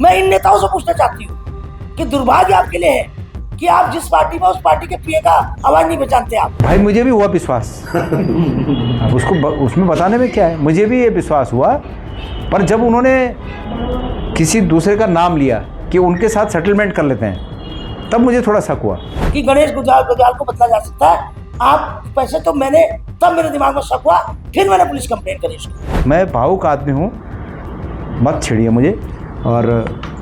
मैं इन नेताओं से पूछना चाहती हूँ कि दुर्भाग्य आपके लिए है कि आप जिस पार्टी में, उस पार्टी के पीए का आवाज नहीं पहचानते आप। भाई मुझे भी हुआ विश्वास अब उसको उसमें बताने में क्या है, मुझे भी ये विश्वास हुआ, पर जब उन्होंने किसी दूसरे का नाम लिया कि उनके साथ सेटलमेंट कर लेते हैं, तब मुझे थोड़ा शक हुआ कि गणेश गुजराल को बदला जा सकता है। आप पैसे तो मैंने, तब मेरे दिमाग में शक हुआ, फिर मैंने पुलिस कंप्लेंट करी उसकी। मैं भावुक आदमी हूँ, मत छेड़िए मुझे। और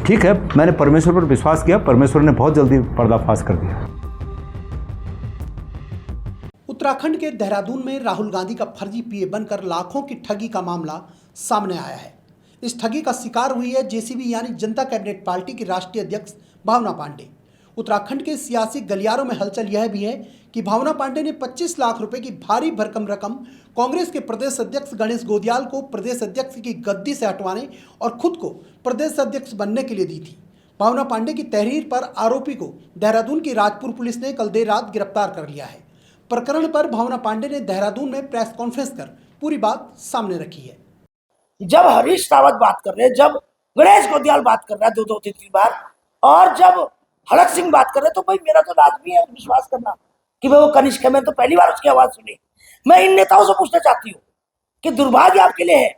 ठीक है, मैंने परमेश्वर पर विश्वास किया, परमेश्वर ने बहुत जल्दी पर्दाफाश कर दिया। उत्तराखंड के देहरादून में राहुल गांधी का फर्जी पीए बनकर लाखों की ठगी का मामला सामने आया है। इस ठगी का शिकार हुई है जेसीबी यानी जनता कैबिनेट पार्टी की राष्ट्रीय अध्यक्ष भावना पांडे। उत्तराखंड के सियासी गलियारों में हलचल यह भी है कि भावना पांडे ने 25 लाख रुपए की भारी भरकम रकम कांग्रेस के प्रदेश अध्यक्ष गणेश गोदियाल को प्रदेश अध्यक्ष की गद्दी से हटवाने और खुद को प्रदेश अध्यक्ष बनने के लिए दी थी। भावना पांडे की तहरीर पर आरोपी को देहरादून की राजपुर पुलिस ने कल देर रात गिरफ्तार कर लिया है। प्रकरण पर भावना पांडे ने देहरादून में प्रेस कॉन्फ्रेंस कर पूरी बात सामने रखी है। जब हरीश रावत बात कर रहे हैं, जब गणेश गोदियाल बात कर रहा है दो तीन बार, और जब हड़क सिंह बात कर रहे, तो भाई मेरा तो लाजमी है विश्वास करना कि भाई वो कनिष्क है। मैं तो पहली बार उसकी आवाज सुनी। मैं इन नेताओं से पूछना चाहती हूँ कि दुर्भाग्य आपके लिए है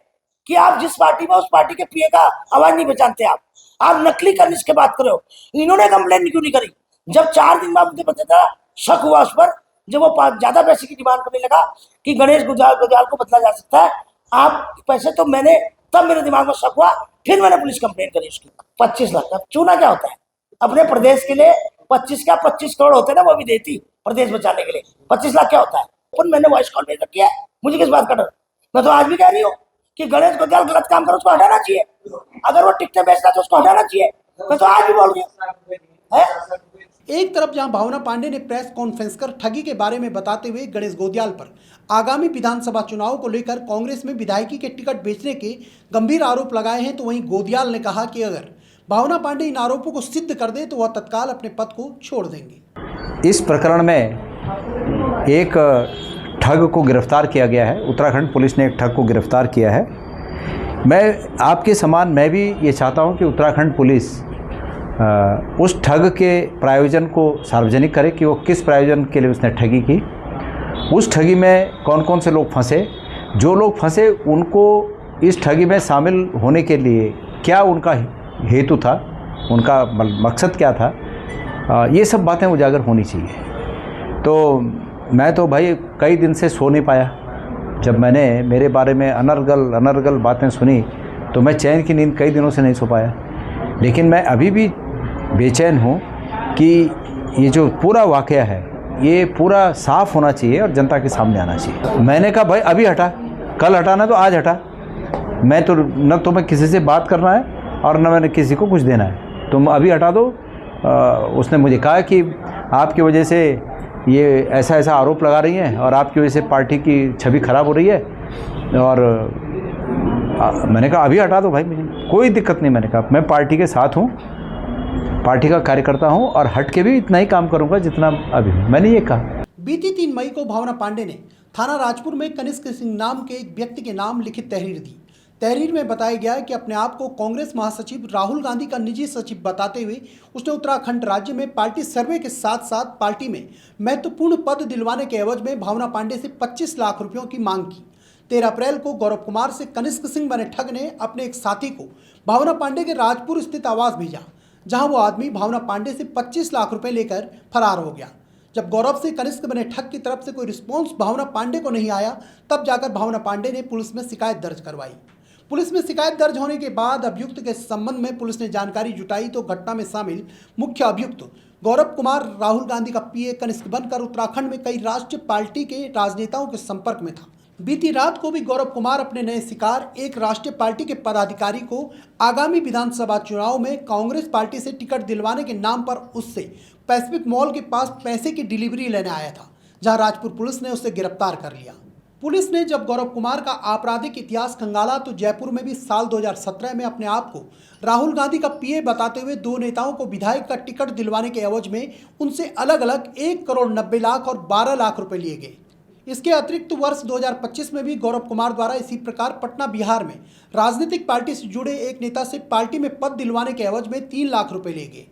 कि आप जिस पार्टी में, उस पार्टी के पीए का आवाज नहीं पहचानते आप नकली कनिष्क की बात कर रहे हो। इन्होंने कंप्लेंट क्यों नहीं करी? जब 4 दिन बाद मुझे पता था, शक हुआ उस पर, जब वो ज्यादा पैसे की डिमांड करने लगा कि गणेश गुजराल को बदला जा सकता है, आप पैसे तो मैंने, तब मेरे दिमाग में शक हुआ, फिर मैंने पुलिस कंप्लेंट करी उसकी। 25 लाख का चूना क्या होता है? अपने प्रदेश के लिए 25 करोड़ होते हैं ना, वो भी देती प्रदेश बचाने के लिए। 25 लाख क्या होता है? पर मैंने वॉइस कॉल में किया है, मुझे किस बात का डर? मैं तो आज भी कह रही हूँ कि गणेश गोदियाल गलत काम करो, उसको हटाना चाहिए। अगर वो टिकटें बेचता तो उसको हटाना चाहिए। मैं तो आज भी बोल रही हूँ। एक तरफ जहां भावना पांडे ने प्रेस कॉन्फ्रेंस कर ठगी के बारे में बताते हुए गणेश गोदियाल पर आगामी विधानसभा चुनाव को लेकर कांग्रेस में विधायकी के टिकट बेचने के गंभीर आरोप लगाए हैं, तो वहीं गोदियाल ने कहा कि अगर भावना पांडे इन आरोपों को सिद्ध कर दे तो वह तत्काल अपने पद को छोड़ देंगे। इस प्रकरण में एक ठग को गिरफ्तार किया गया है। उत्तराखंड पुलिस ने एक ठग को गिरफ्तार किया है। मैं आपके समान मैं भी ये चाहता हूँ कि उत्तराखंड पुलिस उस ठग के प्रायोजन को सार्वजनिक करे कि वो किस प्रायोजन के लिए उसने ठगी की, उस ठगी में कौन कौन से लोग फंसे, जो लोग फंसे उनको इस ठगी में शामिल होने के लिए क्या उनका हेतु था, उनका मकसद क्या था, ये सब बातें उजागर होनी चाहिए। तो मैं तो भाई कई दिन से सो नहीं पाया। जब मैंने मेरे बारे में अनर्गल बातें सुनी तो मैं चैन की नींद कई दिनों से नहीं सो पाया। लेकिन मैं अभी भी बेचैन हूँ कि ये जो पूरा वाक़या है ये पूरा साफ़ होना चाहिए और जनता के सामने आना चाहिए। मैंने कहा भाई अभी हटा, कल हटाना तो आज हटा। मैं तो न तो मैं किसी से बात करना है और न मैंने किसी को कुछ देना है, तुम अभी हटा दो। उसने मुझे कहा कि आपकी वजह से ये ऐसा आरोप लगा रही हैं और आपकी वजह से पार्टी की छवि खराब हो रही है। और मैंने कहा अभी हटा दो भाई, मुझे कोई दिक्कत नहीं। मैंने कहा मैं पार्टी के साथ हूँ, पार्टी का कार्यकर्ता हूँ और हट के भी इतना ही काम करूँगा जितना अभी हूँ, मैंने ये कहा। बीती 3 मई को भावना पांडे ने थाना राजपुर में कनिष्क सिंह नाम के एक व्यक्ति के नाम लिखित तहरीर दी। तहरीर में बताया गया है कि अपने आप को कांग्रेस महासचिव राहुल गांधी का निजी सचिव बताते हुए उसने उत्तराखंड राज्य में पार्टी सर्वे के साथ साथ पार्टी में महत्वपूर्ण पद दिलवाने के एवज में भावना पांडे से 25 लाख रुपयों की मांग की। 13 अप्रैल को गौरव कुमार से कनिष्क सिंह बने ठग ने अपने एक साथी को भावना पांडे के राजपुर स्थित आवास भेजा, जहां वो आदमी भावना पांडे से 25 लाख रुपए लेकर फरार हो गया। जब गौरव से कनिष्क बने ठग की तरफ से कोई रिस्पॉन्स भावना पांडे को नहीं आया, तब जाकर भावना पांडे ने पुलिस में शिकायत दर्ज करवाई। पुलिस में शिकायत दर्ज होने के बाद अभियुक्त के संबंध में पुलिस ने जानकारी जुटाई तो घटना में शामिल मुख्य अभियुक्त गौरव कुमार राहुल गांधी का पीए कनिष्क बनकर उत्तराखंड में कई राष्ट्रीय पार्टी के राजनेताओं के संपर्क में था। बीती रात को भी गौरव कुमार अपने नए शिकार एक राष्ट्रीय पार्टी के पदाधिकारी को आगामी विधानसभा चुनाव में कांग्रेस पार्टी से टिकट दिलवाने के नाम पर उससे पैसिफिक मॉल के पास पैसे की डिलीवरी लेने आया था, जहां राजपुर पुलिस ने उसे गिरफ्तार कर लिया। पुलिस ने जब गौरव कुमार का आपराधिक इतिहास खंगाला तो जयपुर में भी साल 2017 में अपने आप को राहुल गांधी का पीए बताते हुए 2 नेताओं को विधायक का टिकट दिलवाने के एवज में उनसे अलग अलग 1 करोड़ 90 लाख और 12 लाख रुपए लिए गए। इसके अतिरिक्त वर्ष 2025 में भी गौरव कुमार द्वारा इसी प्रकार पटना बिहार में राजनीतिक पार्टी से जुड़े एक नेता से पार्टी में पद दिलवाने के एवज में 3 लाख रुपए ले गए।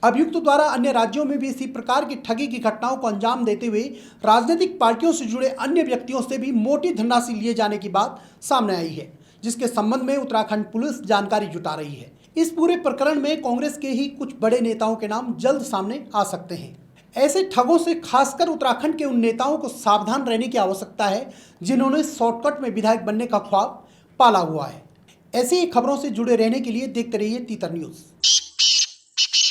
अभियुक्त द्वारा अन्य राज्यों में भी इसी प्रकार की ठगी की घटनाओं को अंजाम देते हुए राजनीतिक पार्टियों से जुड़े अन्य व्यक्तियों से भी मोटी धनराशि लिए जाने की बात सामने आई है, जिसके संबंध में उत्तराखंड पुलिस जानकारी जुटा रही है। इस पूरे प्रकरण में कांग्रेस के ही कुछ बड़े नेताओं के नाम जल्द सामने आ सकते हैं। ऐसे ठगों से खासकर उत्तराखंड के उन नेताओं को सावधान रहने की आवश्यकता है जिन्होंने शॉर्टकट में विधायक बनने का ख्वाब पाला हुआ है। ऐसी ही खबरों से जुड़े रहने के लिए देखते रहिए तीतर न्यूज़।